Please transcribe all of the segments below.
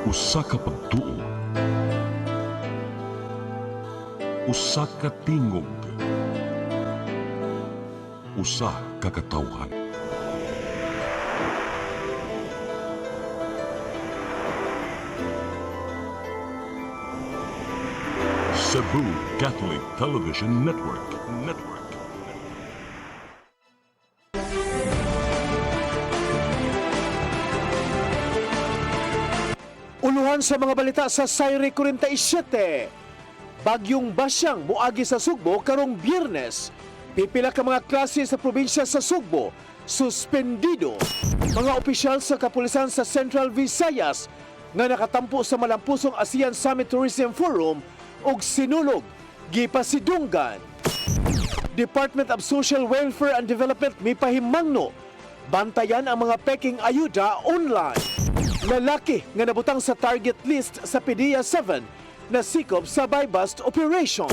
Usa ka pagtuo, usa ka tingog, usa ka katawhan. Cebu Catholic Television Network. Uluhan sa mga balita sa Sayre 47. Bagyong Basyang moagi sa Sugbo karong Biyernes. Pipila ka mga klase sa probinsya sa Sugbo suspendido. Mga opisyal sa kapulisan sa Central Visayas nga nakatampo sa malampusong ASEAN Summit Tourism Forum og sinulog gipasidunggan. Department of Social Welfare and Development mipahimangno bantayan ang mga peking ayuda online. Lalaki nga nabutang sa target list sa PDEA 7 na sikop sa buy-bust operation.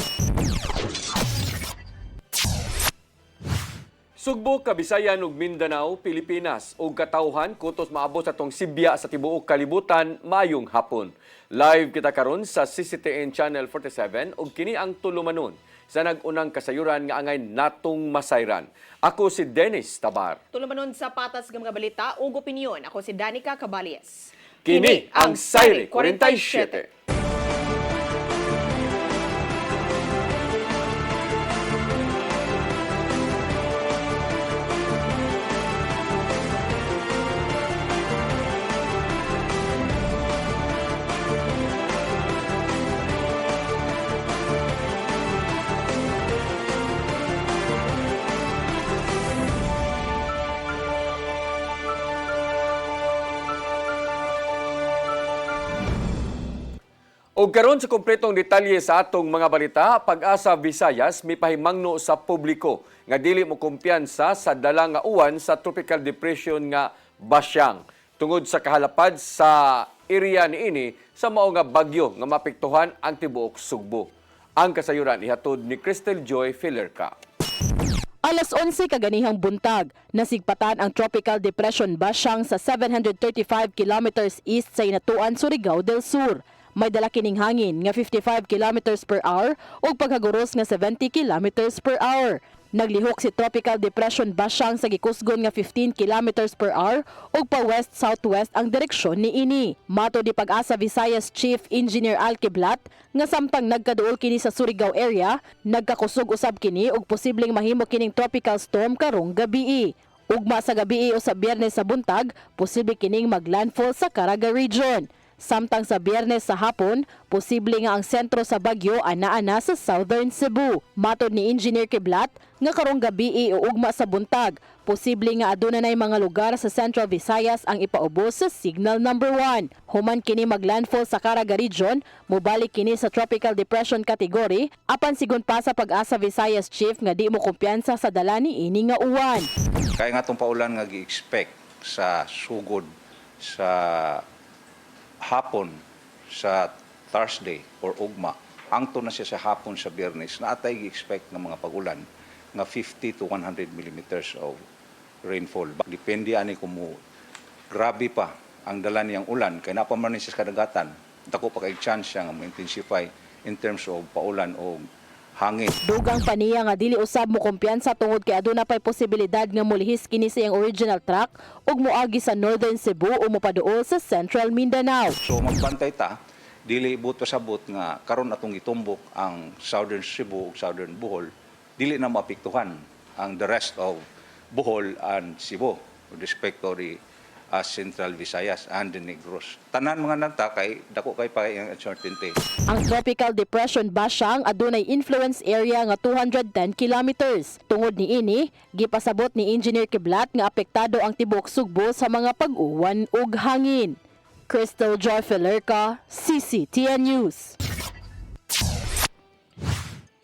Sugbo, Kabisayan ug Mindanao, Pilipinas ug katawhan kutos maabot sa tong Sibya sa tibuok kalibutan mayong hapon. Live kita karon sa CCTN Channel 47 ug kini ang tulumanon sa nag-unang kasayuran nga angay natong masayran. Ako si Dennis Tabar. Tulumanon sa patas ng mga balita ug opinyon. Ako si Danica Cabales. Kini ang Sayre 47. O karon sa kompletong detalye sa atong mga balita, Pag-asa Visayas mipahimangno sa publiko nga dili mo kumpiyansa sa dala nga uwan sa tropical depression nga Basyang tungod sa kahalapad sa area niini sa mao nga bagyo nga mapektuhan ang tibuok Sugbo. Ang kasayuran ihatod ni Crystal Joy Filerca. Alas 11 kaganihang buntag, nasigpatan ang Tropical Depression Basyang sa 735 kilometers east sa Inatuan, Surigao del Sur. May dala kining hangin nga 55 kilometers per hour ug paghaguros nga 70 kilometers per hour. Naglihok si Tropical Depression Basyang sa gikusgon nga 15 kilometers per hour ug pa west-southwest ang direksyon niini. Mato di Pag-asa Visayas Chief Engineer Al Kiblat nga samtang nagkaduol kini sa Surigao area, nagkakusog usab kini ug posibleng mahimo kining tropical storm karong gabii. Ugma sa gabii o sa Biyernes sa buntag, posible kining maglandfall sa Caraga region. Samtang sa Biyernes sa hapon, posible nga ang sentro sa bagyo ana-ana sa Southern Cebu. Matod ni Engineer Kiblat nga karong gabii o ugma sa buntag, posible nga aduna nay mga lugar sa Central Visayas ang ipaubos sa Signal Number 1. Human kini maglandfall sa Caraga region, mobalik kini sa Tropical Depression category, apan sigon pa sa Pag-asa Visayas Chief nga di mo kumpiyansa sa dala ni ini nga uwan. Kaya nga itong paulan nga gi-expect sa sugod sa hapon sa Thursday or ugma, angto na siya sa hapon sa Biyernes na atay gi-expect ng mga pagulan nga 50 to 100 millimeters of rainfall. Depende ani kung grabe pa ang dala niyang ulan, kaya napaman siya sa kadagatan, dako pa kay chance siya nga ma-intensify in terms of paulan o hangin. Dugang paniya nga dili usab mo kumpiyansa tungod kay aduna pay posibilidad nga molihis kini sa iyang original track ug moagi sa Northern Cebu o mopaduol sa Central Mindanao. So magbantay ta, dili buto sabot nga karon atong itumbok ang Southern Cebu ug Southern Bohol, dili na maapektuhan ang the rest of Bohol and Cebu with respect to the Central Visayas and the Negros. Tanan mga nagta kay dako kay pa ang uncertainty. Ang Tropical Depression Basyang adunay influence area nga 210 kilometers. Tungod niini, gipasabot ni Engineer Kiblat nga apektado ang tibuok Sugbo sa mga pag-uwan ug hangin. Crystal Joy Filerca, CCTN News.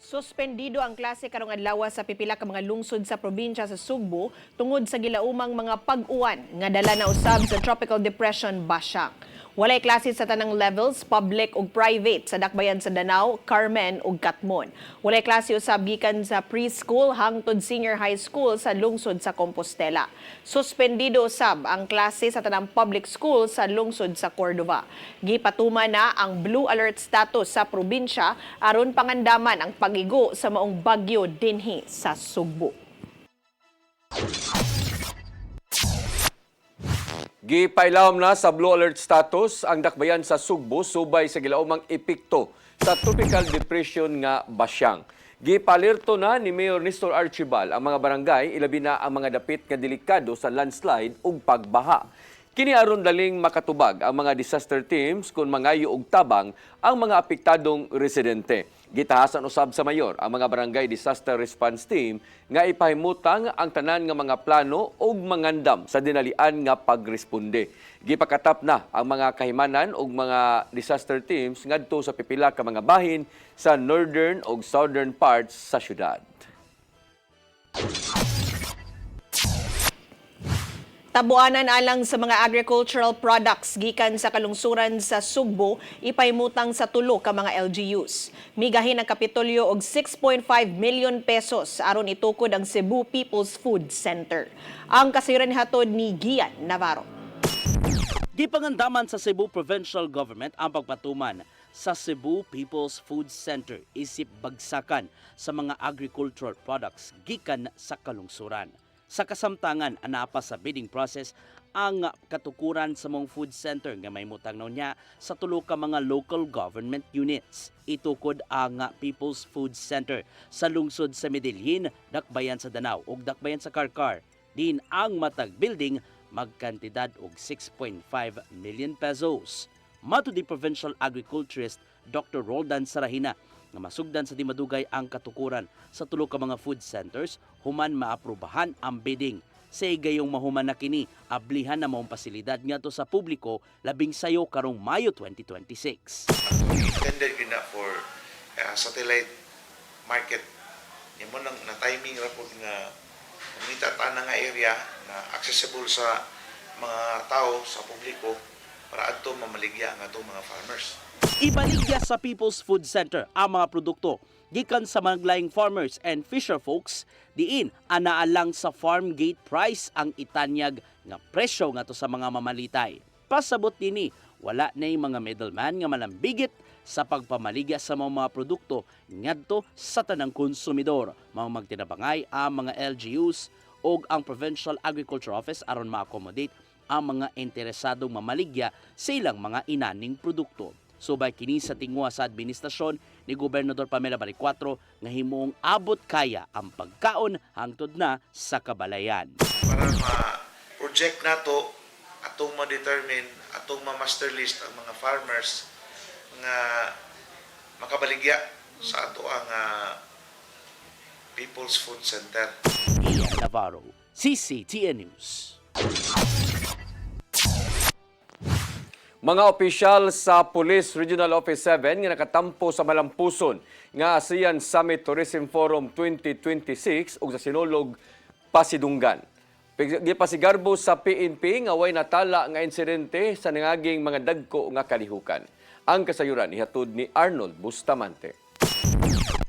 Suspendido ang klase karong adlaw sa pipila ka mga lungsod sa probinsya sa Sugbo tungod sa gilaumang mga pag-uwan nga dala na usab sa Tropical Depression Basyang. Walay klase sa tanang levels, public ug private sa dakbayan sa Danao, Carmen ug Katmon. Walay klase usab gikan sa preschool hangtod senior high school sa lungsod sa Compostela. Suspendido usab ang klase sa tanang public school sa lungsod sa Cordova. Gipatuma na ang blue alert status sa probinsya aron pangandaman ang pagigo sa maong bagyo dinhi sa Sugbo. Gipailawom na sa blue alert status ang dakbayan sa Sugbo subay sa gilaumang epekto sa tropical depression nga Basyang. Gipalirto na ni Mayor Nestor Archibald ang mga barangay, ilabi na ang mga dapit nga delikado sa landslide ug pagbaha. Kini aron daling makatubag ang mga disaster teams kung mangayo og tabang ang mga apektadong residente. Gitahasan usab sa mayor ang mga barangay disaster response team nga ipahimutang ang tanan nga mga plano ug mangandam sa dinalian nga pagresponde. Gipakatap na ang mga kahimanan ug mga disaster teams ngadto sa pipila ka mga bahin sa northern ug southern parts sa syudad. Tabuanan alang sa mga agricultural products gikan sa kalungsuran sa Sugbo ipahimutang sa tulo ka mga LGUs. Migahin ang kapitolyo og 6.5 million pesos aron itukod ang Cebu People's Food Center. Ang kasayuran hatod ni Gian Navarro. Gipangandaman sa Cebu Provincial Government ang pagpatuman sa Cebu People's Food Center isip bagsakan sa mga agricultural products gikan sa kalungsuran. Sa kasamtangan, anapa sa bidding process ang katukuran sa mong food center nga may mutangnaw niya sa tulo ka mga local government units. Itukod ang People's Food Center sa lungsod sa Medellin, dakbayan sa Danao ug dakbayan sa Carcar. Din ang matag building magkantidad og 6.5 million pesos. Mato di Provincial Agriculturist Dr. Roldan Sarahina nga masugdan sa di madugay ang katukuran sa tulo ka mga food centers human maaprubahan ang bidding. Sa gayong mahuman na kini, ablihan na maong pasilidad ngadto sa publiko labing sayo karong Mayo 2026. Intended yun na for satellite market. Yan mo na timing rapod nga kumita na nga area na accessible sa mga tao, sa publiko para adto mamaligya nga itong mga farmers. Ibaligya sa People's Food Center ang mga produkto gikan sa maglaing farmers and fisher folks diin anaalang sa farm gate price ang itanyag nga presyo ngadto sa mga mamalitay. Pasabot nini wala nay mga middleman nga malambigit sa pagpamaligya sa mga produkto ngadto sa tanang konsumidor. Mao magtinabangay ang mga LGUs o ang Provincial Agriculture Office aron ma-accommodate ang mga interesadong mamaligya sa ilang mga inaning produkto. Subay kini sa tingwa sa administrasyon ni Gobernador Pamela Baricuatro nga himong abot kaya ang pagkaon hangtod na sa kabalayan. Para ma-project nato atong ma-determine, atong ma-master list ang mga farmers nga makabaligya sa ato ang People's Food Center. Ian Navarro, CCTN News. Mga opisyal sa Police Regional Office 7 nga nakatampo sa Malampuson nga ASEAN Summit Tourism Forum 2026 ug sa Sinulog, Pasidunggan. Gipasigarbo sa PNP nga way natala nga insidente sa nangaging mga dagko nga kalihukan. Ang kasayuran ihatod ni Arnold Bustamante.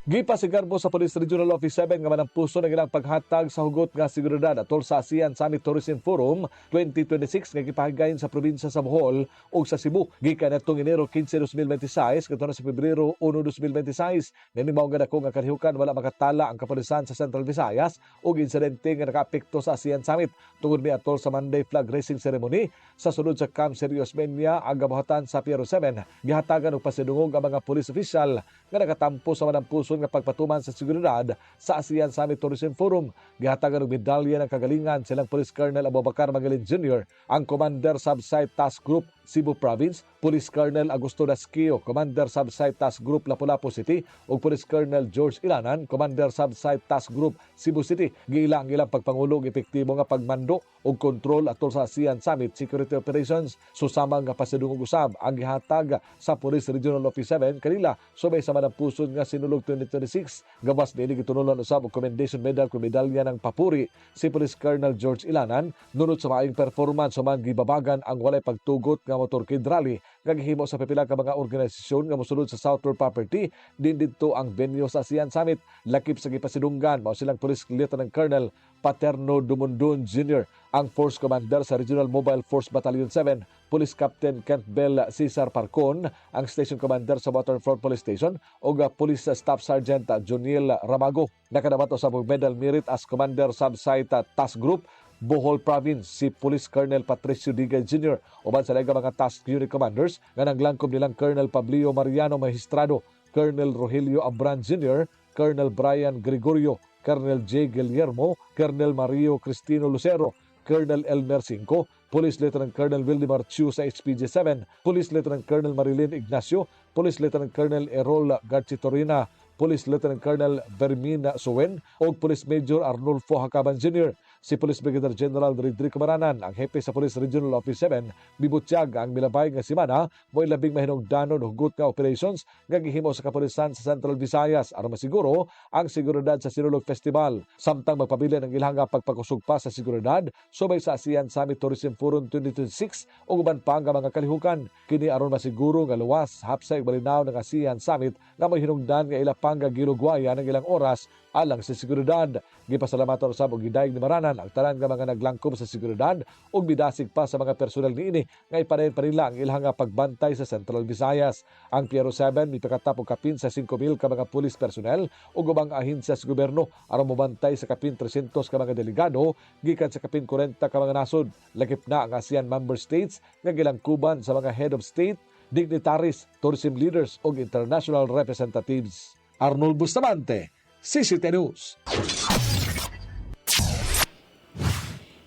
Gipasigarbo sa Police Regional Office 7 nga manampuso ng ilang paghatag sa hugot nga seguridad atol sa ASEAN Summit Tourism Forum 2026 nga gipahigayon sa probinsya sa Bohol ug sa Cebu gikan atong Enero 15, 2026 kadto na sa Pebrero 1, 2026. Nini mao nga dako nga kalihukan wala makatala ang kapulisan sa Central Visayas ug insidente nga nakaapekto sa ASEAN Summit tungod ni atol sa Monday flag raising ceremony sa sulod sa Camp Serious Menia ang gabuhatan sa Piero 7. Gihatagan og pasidungog ang mga police official nga nakatampo sa manampuson nga pagpatuman sa seguridad sa ASEAN Summit Tourism Forum. Gihatagan og medalya ng kagalingan silang Police Colonel Abubakar Magaling Jr., ang Commander Subsite Task Group Cebu Province Police Colonel Augusto Dasquio, Commander Sub-Site Task Group Lapu-Lapu City, ug Police Colonel George Ilanan, Commander Sub-Site Task Group Cebu City. Giila ang ilang pagpangulo og epektibo nga pagmando ug kontrol atol sa ASEAN Summit Security Operations. Susama nga pasidungog usab ang gihatag sa Police Regional Office 7 kanila subay sa manang pusod nga sinulog 2026. Gawas niini gitunulan usab og commendation medal kung medalya ng papuri si Police Colonel George Ilanan nunod sa maayong performance human gibabagan ang walay pagtugot nga motorcade rally nga gihimo sa pipila ka mga organisasyon nga mosulod sa Southward Property din didto ang venue sa ASEAN Summit. Lakip sa gipasidunggan mao silang Police Lieutenant Colonel Paterno Dumundon Jr., ang Force Commander sa Regional Mobile Force Battalion 7, Police Captain Kent Bell Cesar Parcon, ang Station Commander sa Waterfront Police Station, o Police Staff Sergeant Joniel Ramago. Nakadabato sa medal merit as Commander Sub-Site Task Group Bohol Province si Police Colonel Patricio Digay Jr. uban sa laga mga task unit commanders nga naglangkob nilang Colonel Pablio Mariano Magistrado, Colonel Rogelio Abran Jr., Colonel Brian Gregorio, Colonel J. Guillermo, Colonel Mario Cristino Lucero, Colonel Elmer Cinco, Police Lieutenant Colonel Wildemar Chu sa HPG-7, Police Lieutenant Colonel Marilyn Ignacio, Police Lieutenant Colonel Errol Garchitorina, Police Lieutenant Colonel Bermina Suen o Police Major Arnulfo Hakaban Jr. Si Police Brigadier General Rodrigo Maranan, ang hepe sa Police Regional Office 7, bibutyag ang milabay nga simana mo'y labing mahinungdanon hugot nga operations nga gihimo sa kapulisan sa Central Visayas aron masiguro ang seguridad sa Sinulog Festival. Samtang magpabilin ang ilang pagpakusog pa sa seguridad subay sa ASEAN Summit Tourism Forum 2026 ug uban pa nga mga kalihukan. Kini aron masiguro nga luwas hapsay balinaw ng ASEAN Summit nga may hinungdan nga ila pang gilugwaya ng ilang oras alang sa seguridad. Gipasalamatan usab og gidayeg ni Maranan ang tanan nga mga naglangkob sa seguridad ug bidasig pa sa mga personel niini nga ipadayon pa nila ang ilang pagbantay sa Central Visayas. Ang Piero 7 mipakatap og kapin sa 5,000 ka mga pulis personnel ug ubang ahensya sa gobyerno aron mobantay sa kapin 300 ka mga delegado gikan sa kapin 40 ka mga nasod. Lakip na ang ASEAN member states nga gilangkuban sa mga head of state, dignitaries, tourism leaders ug international representatives. Arnold Bustamante, CCT News.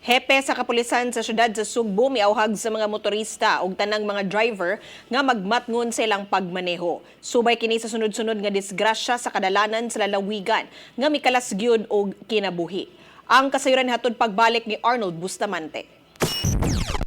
Hepe sa kapulisan sa syudad sa Sugbo miauhag sa mga motorista ug tanang mga driver nga magmatngon sa ilang pagmaneho. Subay kini sa sunod-sunod nga disgrasya sa kadalanan sa lalawigan nga mikalas gyud og kinabuhi. Ang kasayuran hatod pagbalik ni Arnold Bustamante.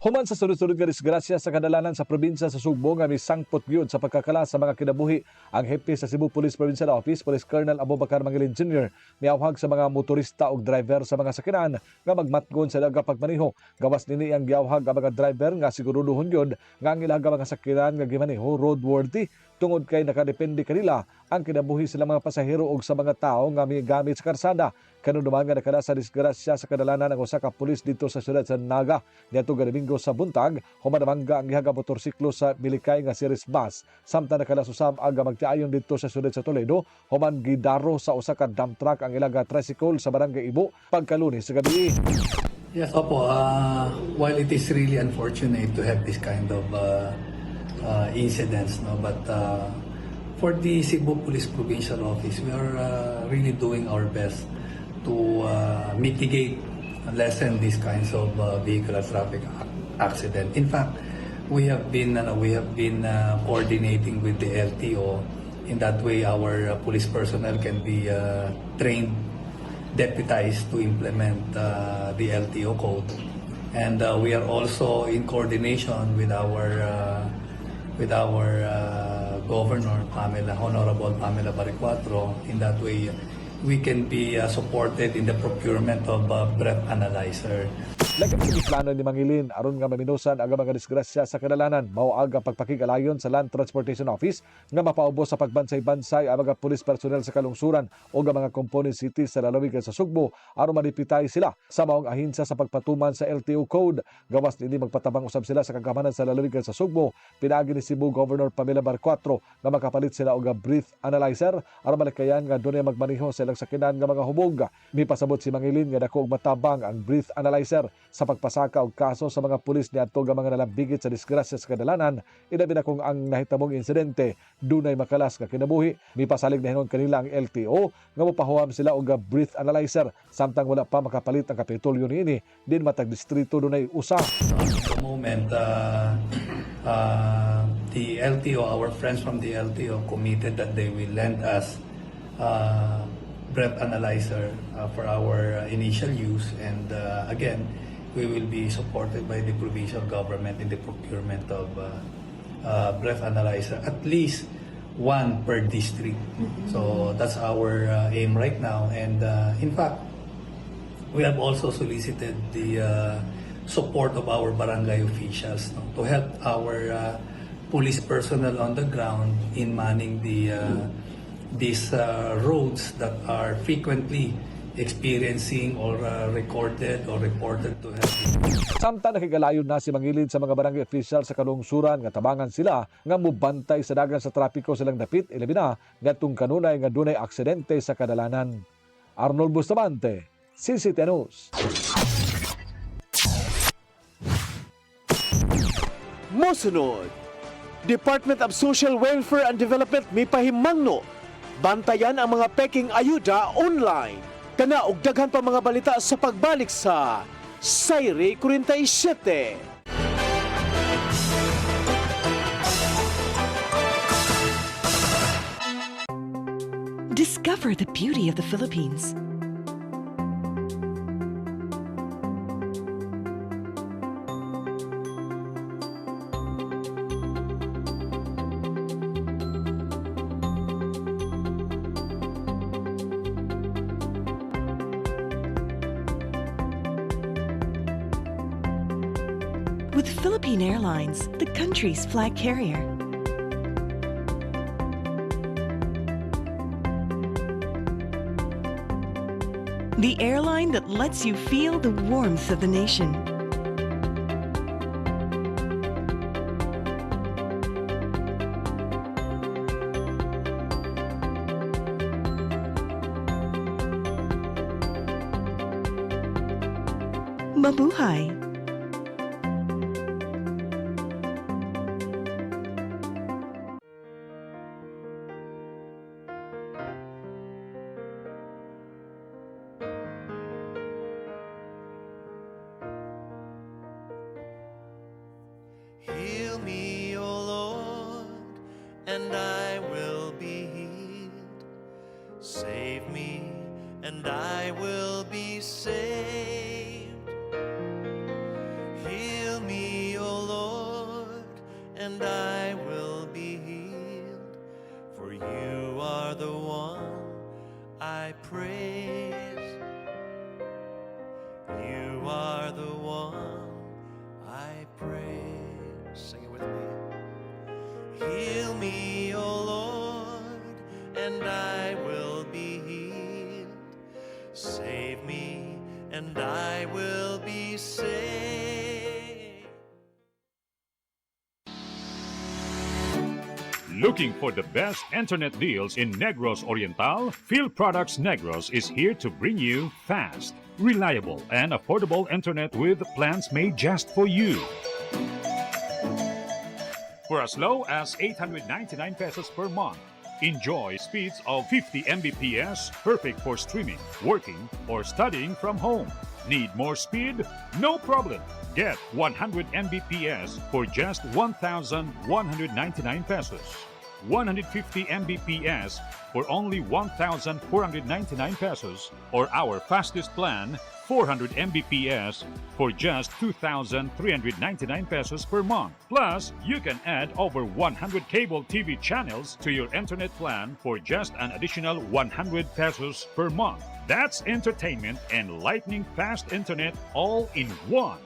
Human sa sunod-sunod nga disgrasya sa kadalanan sa probinsya sa Sugbo nga misangpot gyud sa pagkakala sa mga kinabuhi, ang hepe sa Cebu Police Provincial Office, Police Colonel Abubakar Mangilin Jr. miawhag sa mga motorista ug driver sa mga sakinan nga magmatgon sa ilaga pagmaneho. Gawas nini ang giawhag ang mga driver nga siguruduhon gyud nga ang ilaga mga sakinan nga gimaneho roadworthy tungod kay nakadepende kanila ang kinabuhi sa mga pasahero ug sa mga tao nga migamit sa karsada. Kanunuman nga nakada sa disgrasya sa kadalanan ang usa ka pulis dito sa siyudad sa Naga niadto nga Domingo sa buntag, humanamangga ang gihaga motorsiklo sa Bilikay nga series bus. Samtang nakada susab aga magtiayon dito sa siyudad sa Toledo, human gidaro sa usa ka dump truck ang ilaga tricycle sa barangay Ibo pagkalunes sa gabi. Yes, opo. While it is really unfortunate to have this kind of incidents, no, but for the Cebu Police Provincial Office, we are really doing our best to mitigate and lessen these kinds of vehicular traffic accident. In fact, we have been coordinating with the LTO. In that way, our police personnel can be trained, deputized to implement the LTO code, and we are also in coordination with our Governor Honorable Pamela Baricuatro. In that way, we can be supported in the procurement of breath analyzer. Lagip sa plano ni Mangilin aron nga maminusan ang mga disgrasya sa kadalanan, mao ang pagpakigalayon sa Land Transportation Office nga mapaubos sa pagbansay-bansay ang mga pulis personnel sa kalungsuran o ang mga component cities sa lalawigan sa Sugbo aron manipitay sila sa maong ahensya sa pagpatuman sa LTO code. Gawas nini magpatabang usab sila sa kagamanan sa lalawigan sa Sugbo. Pinaagi ni Cebu Governor Pamela Baricuatro nga makapalit sila og breath analyzer aron malikayan nga dunay magmaneho sa ilang sakinan nga mga hubog. Mipasabot si Mangilin nga dako og matabang ang breath analyzer sa pagpasaka og kaso sa mga pulis niadto nga mga nalambigit sa disgrasya sa kadalanan, ilabi na kung ang nahitamong insidente dunay makalas nga kinabuhi. Mipasalig na hinon kanila ang LTO nga mopahuam sila og breath analyzer samtang wala pa makapalit ang kapitulyo niini din matag distrito dunay usa. At the moment, the LTO, our friends from the LTO committed that they will lend us breath analyzer for our initial use, and again, we will be supported by the provincial government in the procurement of breath analyzer, at least one per district. So that's our aim right now, and in fact, we have also solicited the support of our barangay officials to help our police personnel on the ground in manning these roads that are frequently experiencing or recorded or reported to have. Samtang nakigalayon na si mangilid sa mga barangay official sa kalungsuran nga tabangan sila nga mubantay sa dagan sa trapiko silang dapit ilabi na ngadtong kanunay nga dunay aksidente sa kadalanan. Arnold Bustamante, CCTV News. Mosunod, Department of Social Welfare and Development mipahimangno bantayan ang mga peking ayuda online. Kana og daghan pa mga balita sa pagbalik sa Sayre 47. Discover the beauty of the Philippines. With Philippine Airlines, the country's flag carrier. The airline that lets you feel the warmth of the nation. Mabuhay! Heal me, O Lord, and I will be healed. Save me, and I will be saved. Heal me, O Lord, and I will be healed. For you are the one I praise. You are the one I praise. Sing it with me. Heal me, O Lord, and I will be healed. Save me, and I will be saved. Looking for the best internet deals in Negros Oriental? Field Products Negros is here to bring you fast, reliable, and affordable internet with plans made just for you. For as low as 899 pesos per month, enjoy speeds of 50 Mbps, perfect for streaming, working, or studying from home. Need more speed? No problem. Get 100 Mbps for just 1,199 pesos. 150 Mbps for only 1,499 pesos, or our fastest plan, 400 Mbps for just 2,399 pesos per month. Plus, you can add over 100 cable TV channels to your internet plan for just an additional 100 pesos per month. That's entertainment and lightning fast internet all in one.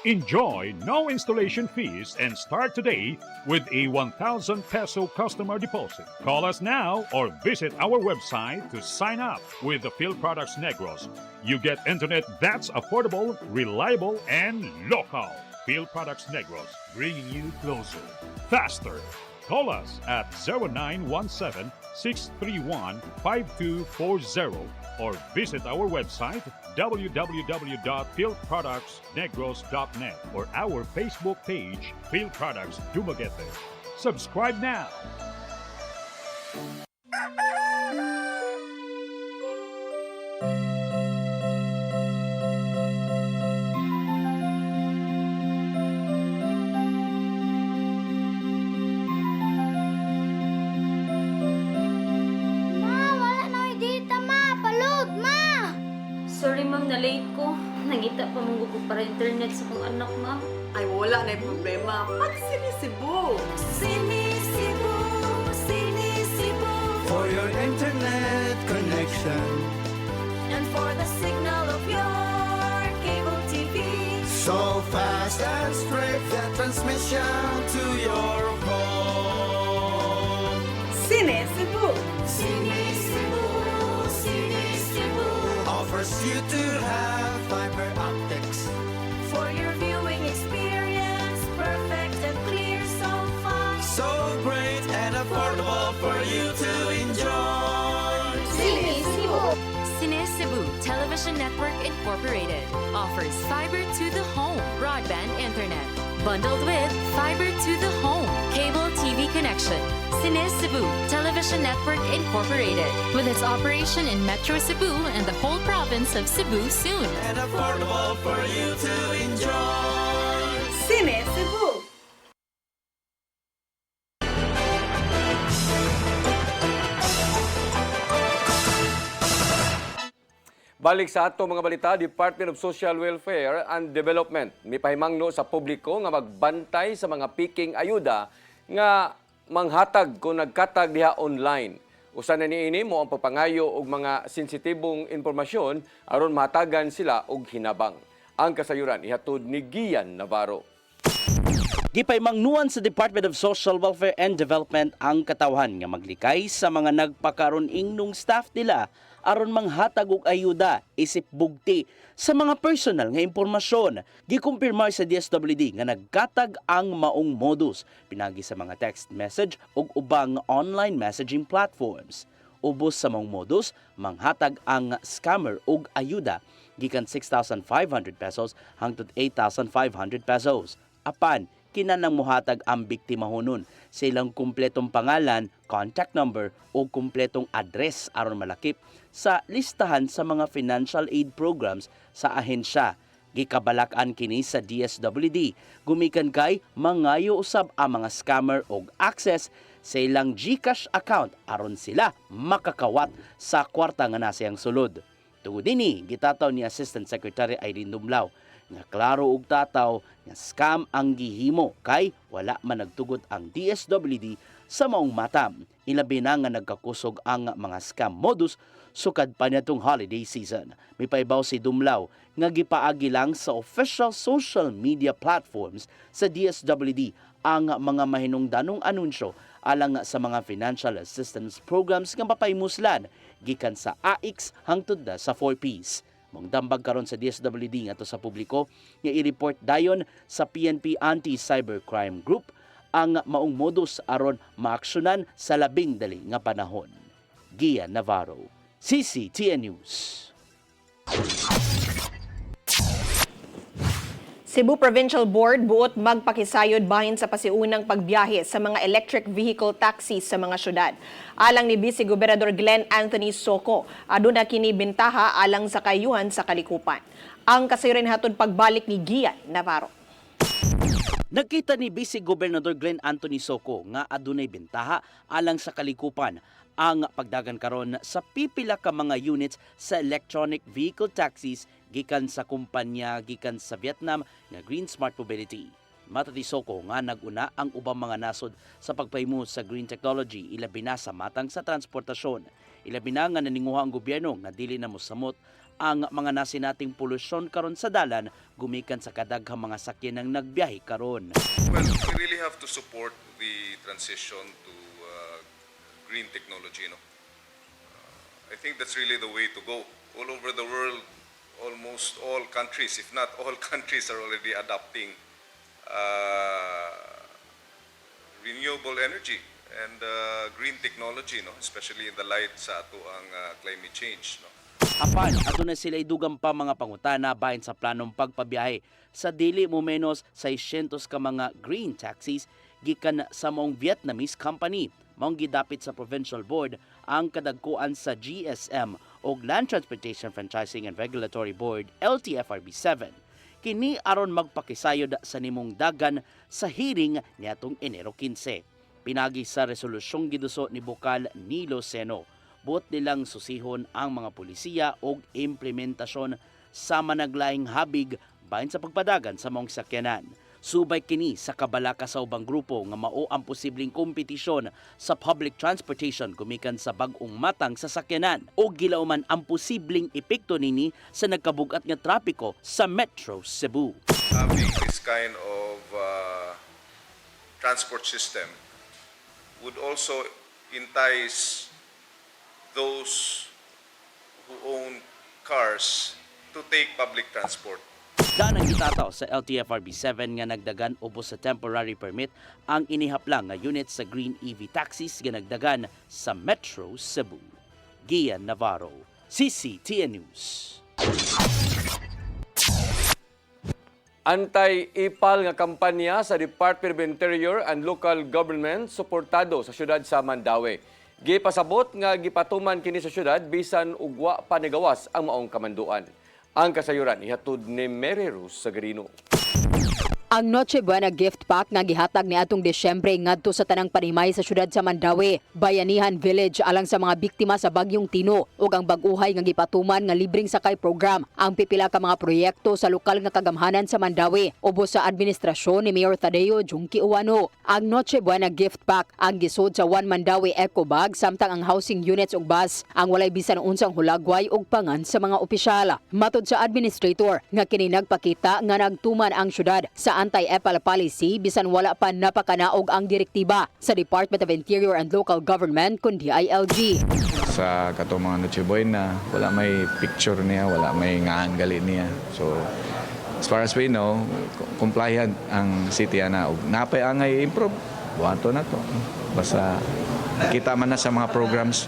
Enjoy no installation fees and start today with a 1,000 peso customer deposit. Call us now or visit our website to sign up with the Field Products Negros. You get internet that's affordable, reliable, and local. Field Products Negros, bringing you closer, faster. Call us at 0917-631-5240 or visit our website www.fieldproductsnegros.net or our Facebook page, Field Products Dumaguete. Subscribe now. na late ko. Nangita pa mong ko para internet sa kong anak, ma'am. Ay, wala na yung problema. Pag-sinisibo! Sinisibo, Sinisibo. For your internet connection. And for the signal of your cable TV. So fast and straight, the transmission to your home. Sinisibo! Sinisibo, Sinisibo. Offers you to have fiber optics. For your viewing experience, perfect and clear so fast. So great and affordable for you to enjoy. Sinisibo. Cine Cebu Television Network Incorporated offers fiber to the home broadband internet bundled with fiber to the home cable TV connection. Cine Cebu Television Network Incorporated with its operation in Metro Cebu and the whole province of Cebu soon. And affordable for you to enjoy. Sinisibo! Balik sa ato mga balita, Department of Social Welfare and Development mipahimangno sa publiko nga magbantay sa mga piking ayuda nga manghatag kung nagkatag diha online. Usa na niini mo ang pagpangayo og mga sensitibong impormasyon aron mahatagan sila og hinabang. Ang kasayuran ihatod ni Gian Navarro. Gipaymangnuan sa Department of Social Welfare and Development ang katawhan nga maglikay sa mga nagpakaron ingnong staff nila aron manghatag og ayuda isip bugti sa mga personal nga impormasyon. Gikumpirmar sa DSWD nga nagkatag ang maong modus pinagi sa mga text message ug ubang online messaging platforms. Ubos sa maong modus, manghatag ang scammer og ayuda gikan 6,500 pesos hangtod 8,500 pesos. Apan kinanang muhatag ang biktima hunon sa ilang kumpletong pangalan, contact number o kumpletong address aron malakip sa listahan sa mga financial aid programs sa ahensya. Gikabalak-an kini sa DSWD. Gumikan kay mangayo usab ang mga scammer og access sa ilang GCash account aron sila makakawat sa kwarta nga nasayang sulod. Tungod dinhi, gitataw ni Assistant Secretary Irene Dumlao nga klaro og tataw nga scam ang gihimo kay wala man nagtugot ang DSWD sa maong mata. Ilabi na nga nagkakusog ang mga scam modus sukad pa nitong holiday season. May paibaw si Dumlao nga gipaagi lang sa official social media platforms sa DSWD ang mga mahinungdanong anunsyo alang sa mga financial assistance programs nga mapaymuslan gikan sa AIX hangtod na sa 4Ps. Mongdambag karon sa DSWD ngadto sa publiko nga i-report dayon sa PNP Anti-Cybercrime Group ang maong modus aron maaksyonan sa labing dali nga panahon. Gian Navarro, CCTN News. Cebu Provincial Board buot magpakisayod bahin sa pasiunang pagbiyahe sa mga electric vehicle taxis sa mga syudad. Alang ni Vice Gobernador Glenn Anthony Soco, aduna kini bentaha alang sa kayuhan sa kalikupan. Ang kasayuran hatod pagbalik ni Gian Navarro. Nakita ni Vice Gobernador Glenn Anthony Soco nga adunay bentaha alang sa kalikupan ang pagdagan karon sa pipila ka mga units sa electronic vehicle taxis gikan sa kumpanya gikan sa Vietnam nga Green Smart Mobility. Mata ni Soco nga naguna ang ubang mga nasod sa pagpahimo sa green technology ilabi na sa matang sa transportasyon. Ilabi na nga naninguha ang gobyerno nga dili na mosamot ang mga nasinating polusyon karon sa dalan gumikan sa kadaghang mga sakyanang nagbiyahe karon. Well, we really have to support the transition to green technology. I think that's really the way to go. All over the world, almost all countries, if not all countries, are already adopting renewable energy and green technology, especially in the light sa ato ang climate change. Apan, ato na sila idugang pa mga pangutana bahin sa planong pagpabiyahe sa dili mo menos 600 ka mga green taxis gikan sa maong Vietnamese company. Maong gidapit sa Provincial Board ang kadagkuan sa GSM o Land Transportation Franchising and Regulatory Board LTFRB 7. Kini aron magpakisayod sa nimong dagan sa hearing niadtong Enero 15. Pinagi sa resolusyong giduso ni Bukal Nilo Seno, buot nilang susihon ang mga pulisiya og implementasyon sama naglaing habig bahin sa pagpadagan sa maong sakyanan. Subay kini sa kabalaka sa ubang grupo nga mao ang posibleng kompetisyon sa public transportation gumikan sa bag-ong matang sasakyanan o gilauman ang posibleng epekto nini sa nagkabugat nga trapiko sa Metro Cebu. Having this kind of transport system would also entice those who own cars to take public transport. Daan ang gitataw sa LTFRB 7 nga nagdagan ubos sa temporary permit ang inihaplang nga unit sa Green EV taxis nga nagdagan sa Metro Cebu. Gian Navarro, CCTN News. Anti-ipal nga kampanya sa Department of Interior and Local Government suportado sa syudad sa Mandaue. Gipasabot nga gipatuman kini sa syudad bisan ugwa panigawas ang maong kamanduan. Ang kasayuran ihatod ni Mary Rose Sagarino. Ang Noche Buena gift pack nga gihatag ni atong Desyembre ngadto sa tanang panimay sa syudad sa Mandaue, Bayanihan Village alang sa mga biktima sa Bagyong Tino ug ang bag-uhay nga gipatuman nga libreng sakay program ang pipila ka mga proyekto sa lokal nga kagamhanan sa Mandaue ubos sa administrasyon ni Mayor Tadeo Junki Uwano. Ang Noche Buena gift pack ang gisud sa One Mandaue Eco Bag samtang ang housing units ug bus ang walay bisan unsang hulagway ug pangan sa mga opisyal. Matod sa administrator nga kini nagpakita nga nagtuman ang syudad sa anti-epal policy bisan wala pa napakanaog ang direktiba sa Department of Interior and Local Government kundi DILG. Sa katong mga Noche Buena, wala may picture niya, wala may ngaan gali niya. So as far as we know, compliant ang city ana ug napay angay improve. Buhato na to. Basta kita man na sa mga programs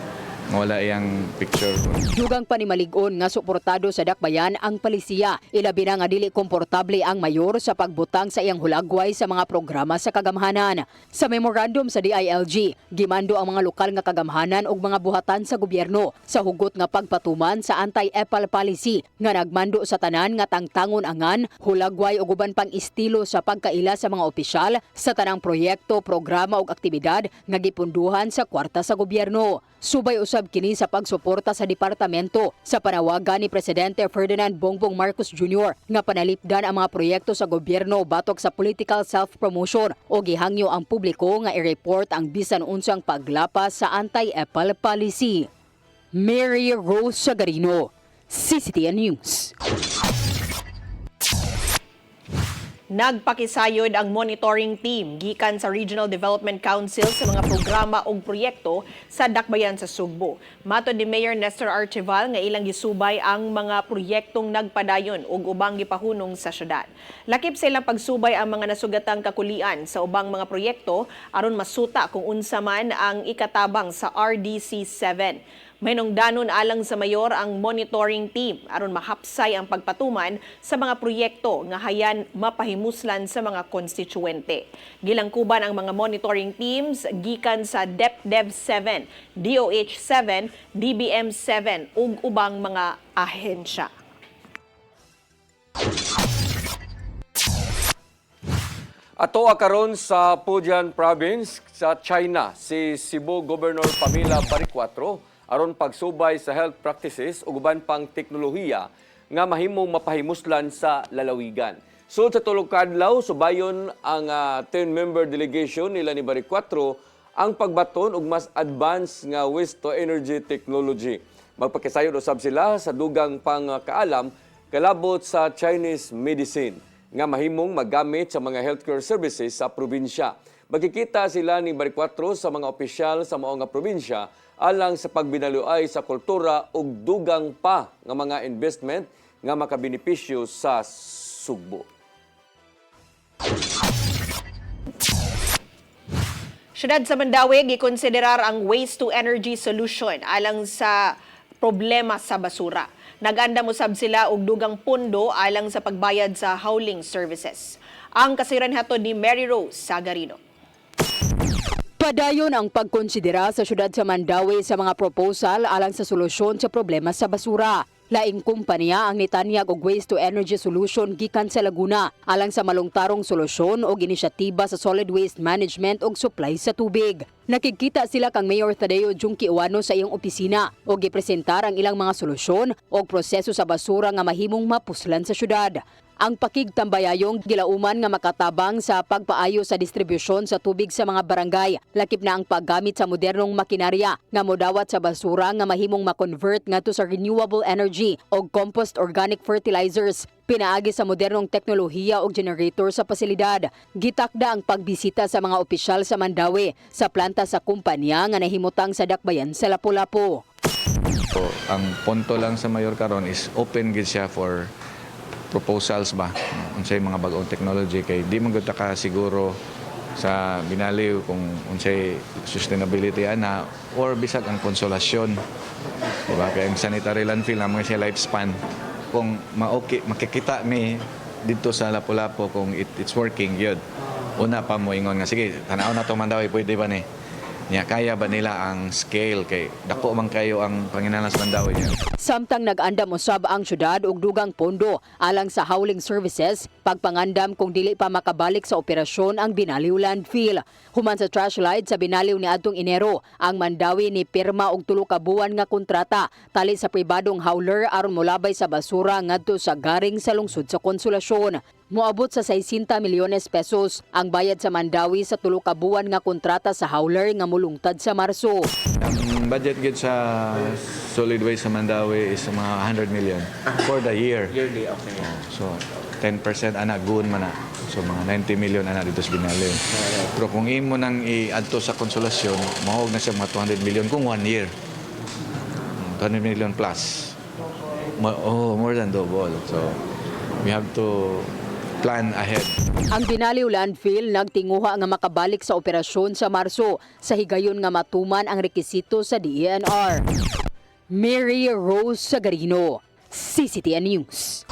wala iyang picture. Dugang panimaligon nga suportado sa dakbayan ang palisiya. Ilabi na nga dili komportable ang mayor sa pagbutang sa iyang hulagway sa mga programa sa kagamhanan. Sa memorandum sa DILG, gimando ang mga lokal nga kagamhanan ug mga buhatan sa gobyerno sa hugot nga pagpatuman sa anti-epal policy nga nagmando sa tanan nga tangtangon angan, hulagway ug uban pang estilo sa pagkaila sa mga opisyal sa tanang proyekto, programa ug aktibidad nga gipunduhan sa kwarta sa gobyerno. Subay usab kini sa pagsuporta sa departamento sa panawagan ni Presidente Ferdinand Bongbong Marcos Jr. nga panalipdan ang mga proyekto sa gobyerno batok sa political self-promotion o gihangyo ang publiko nga i-report ang bisan unsang paglapas sa anti-epal policy. Mary Rose Sagarino, CCTN News. Nagpakisayod ang monitoring team gikan sa Regional Development Council sa mga programa ug proyekto sa dakbayan sa Sugbo. Matod ni Mayor Nestor Archival nga ilang gisubay ang mga proyektong nagpadayon ug ubang gipahunong sa syudad. Lakip sa ilang pagsubay ang mga nasugatang kakulian sa ubang mga proyekto aron masuta kung unsa man ang ikatabang sa RDC 7. May nungdanon alang sa mayor ang monitoring team aron mahapsay ang pagpatuman sa mga proyekto nga hayan mapahimuslan sa mga konstituwente. Gilangkuban ang mga monitoring teams gikan sa DepDev 7, DOH 7, DBM 7 ug ubang mga ahensya. Ato karon sa Fujian Province sa China si Cebu Governor Pamela Baricuatro aron pagsubay sa health practices ug uban pang teknolohiya nga mahimong mapahimuslan sa lalawigan. Sud sa tulog kadlaw subayon ang 10-member delegation nila ni Baricuatro ang pagbaton og mas advanced nga waste to energy technology. Magpakisayod usab sila sa dugang pang kaalam kalabot sa Chinese medicine nga mahimong magamit sa mga healthcare services sa probinsya. Magkikita sila ni Baricuatro sa mga opisyal sa mao nga probinsya alang sa pagbinaluay sa kultura ug dugang pa nga mga investment nga makabenepisyo sa Sugbo. Syudad sa Mandaue gikonsiderar ang waste to energy solution alang sa problema sa basura. Naganda mo sab sila og dugang pundo alang sa pagbayad sa hauling services. Ang kasiran hatod ni Mary Rose Sagarino. Padayon ang pagkonsidera sa syudad sa Mandaue sa mga proposal alang sa solusyon sa problema sa basura. Laing kumpanya ang nitanyag og waste to energy solution gikan sa Laguna alang sa malungtarong solusyon o inisyatiba sa solid waste management ug supply sa tubig. Nakikita sila kang Mayor Tadeo Junki Uwano sa iyong opisina o gipresentar ang ilang mga solusyon o proseso sa basura nga mahimong mapuslan sa syudad. Ang pakigtambayayong gilauman nga makatabang sa pagpaayo sa distribusyon sa tubig sa mga barangay. Lakip na ang paggamit sa modernong makinarya nga modawat sa basura nga mahimong ma-convert ngadto sa renewable energy o compost organic fertilizers. Pinaagi sa modernong teknolohiya o generator sa pasilidad. Gitakda ang pagbisita sa mga opisyal sa Mandawi sa planta sa kumpanya nga nahimutang sa dakbayan sa Lapu-Lapu. So, ang punto lang sa Mayor karon is open gid siya for proposals ba unsay mga bag-ong technology kay di man gud ka siguro sa binaliw kung unsay sustainability ana or bisag ang konsolasyon, diba? Kay ang sanitary landfill na mga siya lifespan kung makikita mi dito sa Lapu-Lapu kung it's working yun. Una pa mo ingon nga sige tanaw na to Mandawi pwede ba ni niya kaya ba nila ang scale kay dako man kayo ang panginahanglan sa Mandawi niya. Samtang nag-andam usab ang syudad og dugang pondo alang sa hauling services, pagpangandam kung dili pa makabalik sa operasyon ang Binaliw landfill. Human sa trash light sa Binaliw niadtong Enero, ang Mandawi ni pirma og 3 ka buwan nga kontrata tali sa pribadong hauler aron molabay sa basura ngadto sa garing sa lungsod sa Konsolasyon. Moabot sa 60 milyones pesos ang bayad sa Mandawi sa 3 ka buwan nga kontrata sa hauler nga mulungtad sa Marso. Ang budget gid sa solid waste sa Mandawi is mga 100 million for the year. Yearly, okay. So 10% ana gun man na. So mga 90 million ana dito sa Binaliw. Pero kung imo nang i-adto sa Konsolasyon, mahog na siya mga 200 million kung 1 year. 200 million plus. More than double. So we have to plan ahead. Ang Binaliw landfill nagtinguha nga makabalik sa operasyon sa Marso sa higayon nga matuman ang rekisito sa DENR. Mary Rose Sagarino, CCTN News.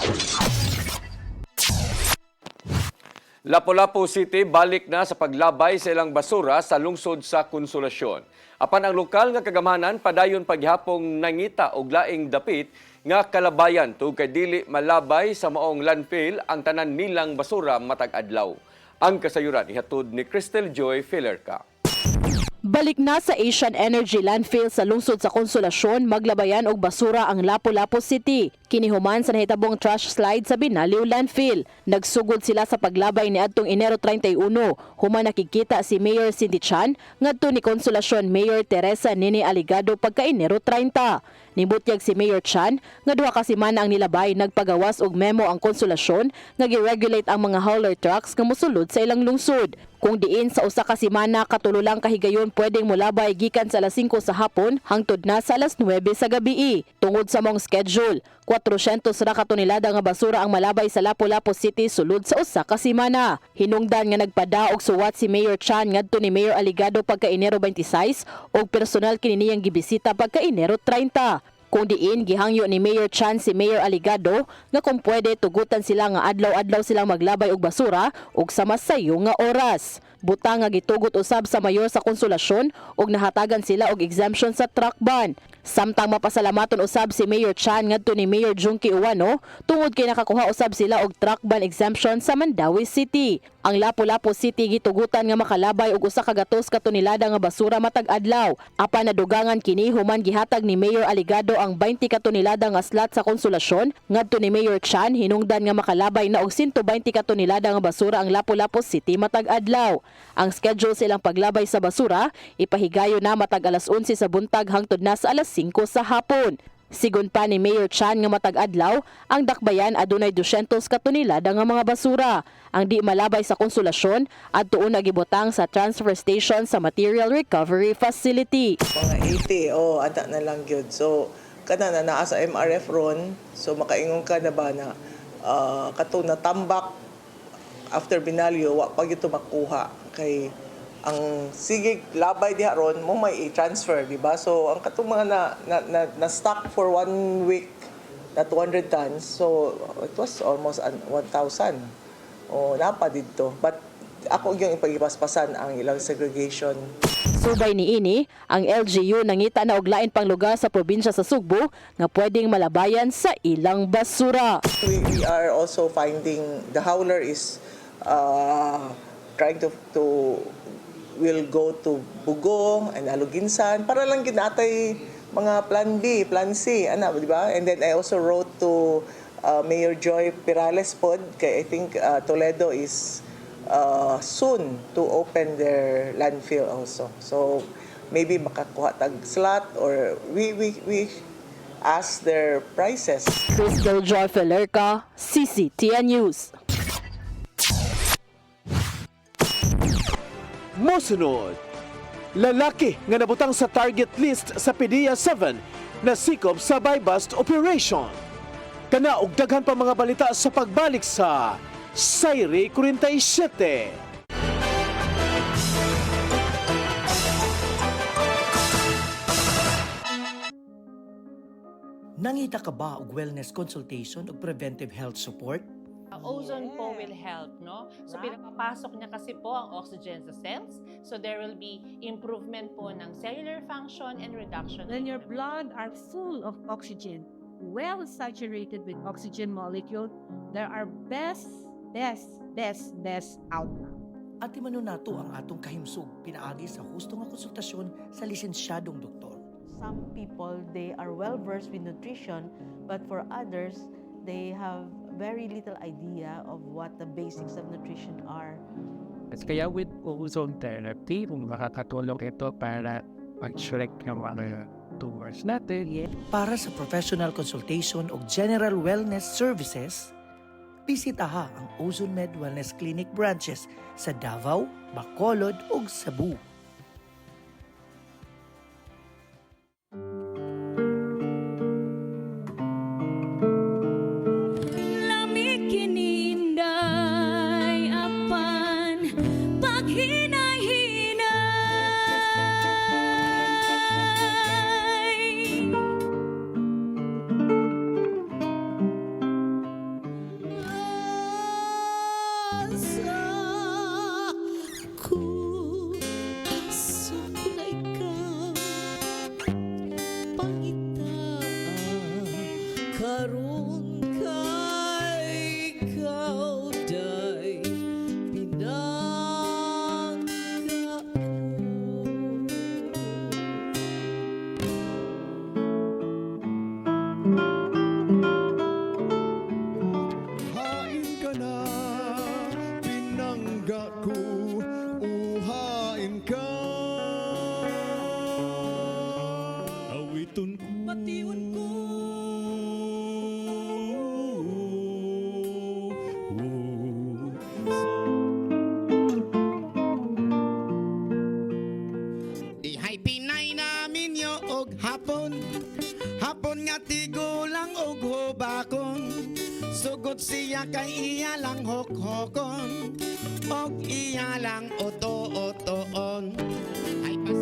Lapu-Lapu City balik na sa paglabay sa ilang basura sa lungsod sa Konsolasyon. Apan ang lokal nga kagamanan padayon paghapong nangita og laing dapit nga kalabayan tungod kay dili malabay sa maong landfill ang tanan nilang basura matag adlaw. Ang kasayuran ihatod ni Crystal Joy Filerca. Balik na sa Asian Energy Landfill sa lungsod sa Konsolasyon maglabayan og basura ang Lapu-Lapu City. Kinihuman sa nahitabong trash slide sa Binaliw Landfill. Nagsugod sila sa paglabay ni adtong Enero 31. Human nakikita si Mayor Cindy Chan ngadto ni Konsolasyon Mayor Teresa Nini Aligado pagka Enero 30. Nibutyag si Mayor Chan nga duha ka semana ang nilabay nagpagawas og memo ang Konsolasyon nga gi-regulate ang mga hauler trucks nga mosulod sa ilang lungsod. Kung diin sa usa ka semana katulo lang kahigayon pwedeng molabay gikan sa alas 5 sa hapon hangtod na sa alas 9 sa gabi. Tungod sa mong schedule, 400 ra ka tonelada nga basura ang malabay sa Lapu-Lapu City sulod sa usa ka semana. Hinungdan nga nagpada og suwat si Mayor Chan ngadto ni Mayor Aligado pagka Enero 26 og personal kini niyang gibisita pagka Enero 30. Kung diin gihangyo ni Mayor Chan si Mayor Aligado nga kung pwede tugutan sila nga adlaw-adlaw silang maglabay og basura ug sa masayo nga oras. Butang nga gitugot usab sa mayor sa Konsolasyon ug nahatagan sila og exemption sa truck ban. Samtang mapasalamaton usab si Mayor Chan ngadto ni Mayor Junki Uwano tungod kay nakakuha usab sila og truck ban exemption sa Mandawi City. Ang Lapu-Lapu City gitugutan nga makalabay og usa ka gatos ka tonelada nga basura matag adlaw. Apan nadugangan kini human gihatag ni Mayor Aligado ang 20 ka tonelada nga slot sa Konsolasyon ngadto ni Mayor Chan hinungdan nga makalabay na og 120 ka tonelada nga basura ang Lapu-Lapu City matag adlaw. Ang schedule silang paglabay sa basura ipahigayon na matag alas 11 sa buntag hangtod na sa alas 5 sa hapon. Sigon pa ni Mayor Chan nga matag adlaw, ang dakbayan adunay 200 ka tonelada nga mga basura. Ang di malabay sa Konsolasyon adtuon na gibutang sa transfer station sa Material Recovery Facility. Mga 80 ada na lang gyud. So kana na naa sa MRF ron, so makaingon ka na ba na kato na tambak after Binaliw wa pa gyud makuha kay ang sige labay diha ron mo may i-transfer, di ba? So ang katong mga na stock for 1 week na 200 tons, so it was almost 1,000. O napa dito. But ako yung ipagipaspasan ang ilang segregation. Subay niini, ang LGU nangita na og lain pang lugar sa probinsya sa Sugbo nga pwedeng malabayan sa ilang basura. We are also finding the hauler is trying to will go to Bugong and Aluginsan para lang ginatay mga plan B, plan C, di ba? And then I also wrote to Mayor Joy Perales pod, kay I think Toledo is soon to open their landfill also. So maybe makakuha tag slot or we ask their prices. Crystal Joy Felerca, CCTN News. Mosunod, lalaki nga nabutang sa target list sa PDEA 7 na sikop sa buy-bust operation. Kana og daghan pa mga balita sa pagbalik sa Sayre 47. Nangita ka ba og wellness consultation ug preventive health support? Ozone po will help, no? So pinapapasok niya kasi po ang oxygen sa cells. So there will be improvement po ng cellular function and reduction. When your blood are full of oxygen, well saturated with oxygen molecule, there are best outcome. At imano nato ang atong kahimsog pinaagi sa husto nga konsultasyon sa lisensyadong doktor. Some people, they are well versed with nutrition, but for others, they have very little idea of what the basics of nutrition are. Kaya with ozone therapy, kung makakatulong ito para mag-shrink yung mga tumors natin. Para sa professional consultation o general wellness services, bisitaha ang Ozone Med Wellness Clinic branches sa Davao, Bacolod ug Cebu. Hapon nga tigulang og hubakon, sugod siya kay iya lang hokhokon, og iya lang oto-otoon. Ay pas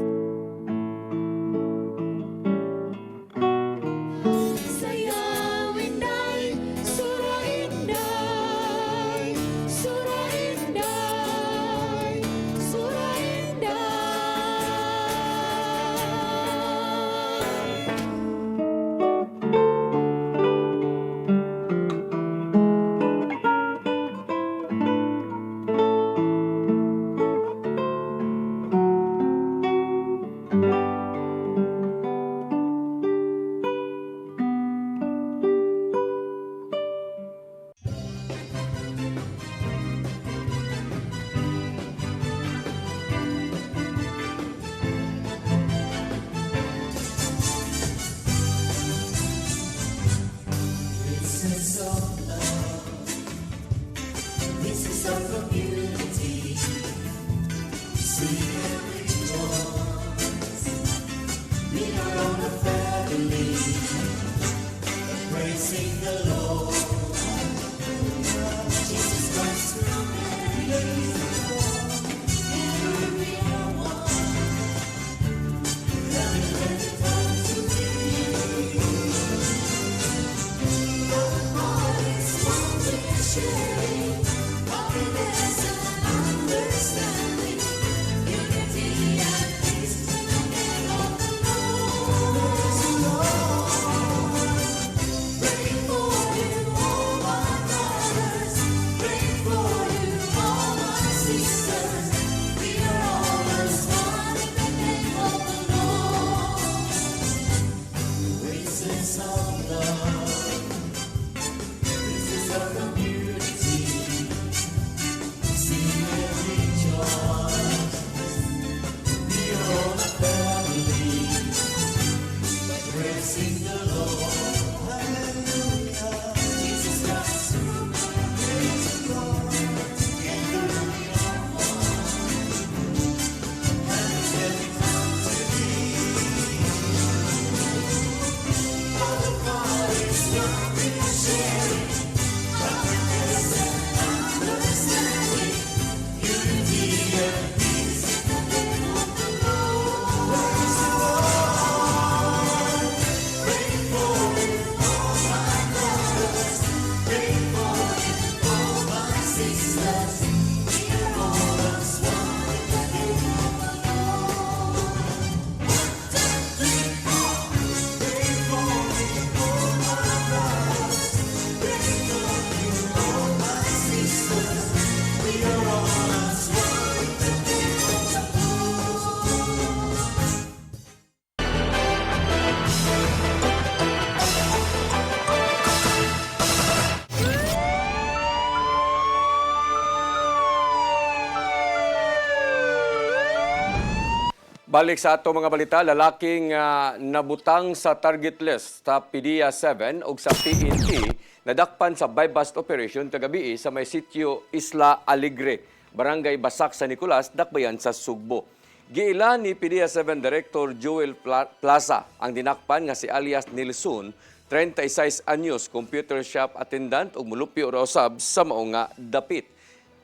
Balik sa ato mga balita, lalaking nabutang sa target list sa PDEA 7 ug sa PNP nadakpan sa buy-bust operation kagabi sa may sitio Isla Alegre, Barangay Basak sa Nicolas, Dakbayan sa Sugbo. Giila ni PDEA 7 Director Joel Plaza ang dinakpan nga si alias Nilson, 36 anyos, computer shop attendant ug mulupyo ra usab sa mao nga dapit.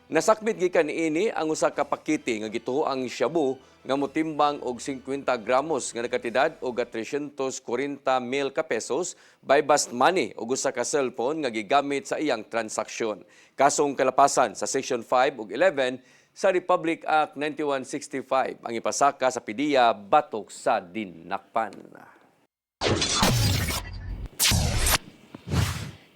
Nasakmit gikan niini ang usa ka pakete nga gituo ang shabu nga motimbang og 50 gramos nga nakatidad og 340,000 ka pesos, buy-bust money ug usa ka cellphone nga gigamit sa iyang transaksyon. Kasong kalapasan sa Section 5 ug 11 sa Republic Act 9165 ang ipasaka sa PDEA batok sa dinakpan.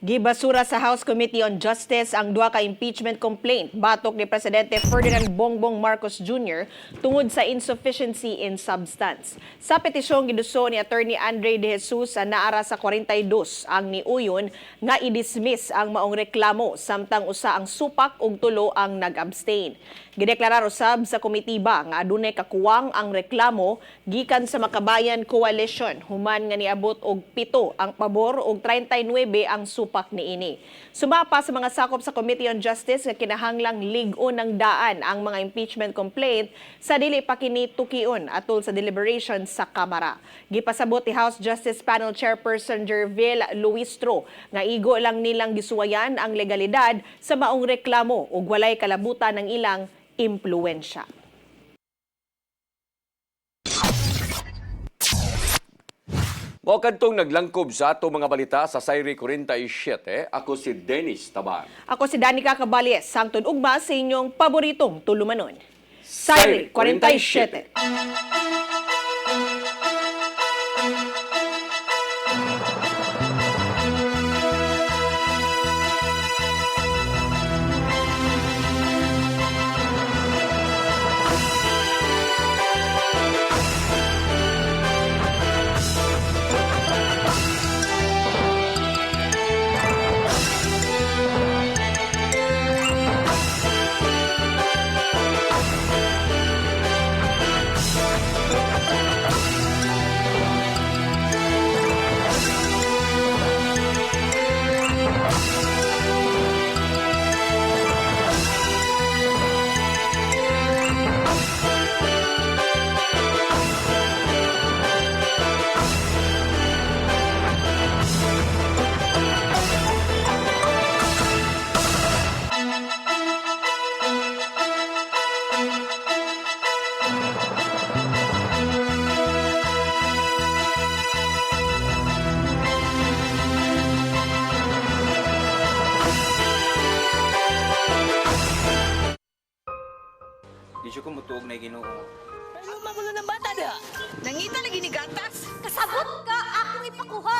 Gibasura sa House Committee on Justice ang duha ka impeachment complaint batok ni Presidente Ferdinand Bongbong Marcos Jr. tungod sa insufficiency in substance. Sa petisyong giduso ni Attorney Andre De Jesus sa naara sa 42 ang niuyon nga i-dismiss ang maong reklamo samtang usa ang supak ug tulo ang nag-abstain. Gideklarar usab sa komitiba nga adunay kakuwang ang reklamo gikan sa Makabayan Coalition human nga niabot og 7 ang pabor ug 39 ang supak niini. Sumapa sa mga sakop sa Committee on Justice nga kinahanglang lig-on ng daan ang mga impeachment complaint sa dili pa kini tukion atol sa deliberation sa Kamara. Gipasabot ni House Justice Panel Chairperson Jervil Luistro nga igo lang nilang gisuwayan ang legalidad sa maong reklamo ug walay kalabutan ng ilang impluwensya. Mao kadtong naglangkob sa ato mga balita sa Sayri 47, ako si Dennis Tabar. Ako si Danica Caballes, sangtod ugma sa inyong paboritong tulumanon. Sayri 47. Di ko mutuog na Ginoo. Ano magulo ng bata da? Nangita lagi ni gatas. Kasabot ka, akong ipakuha.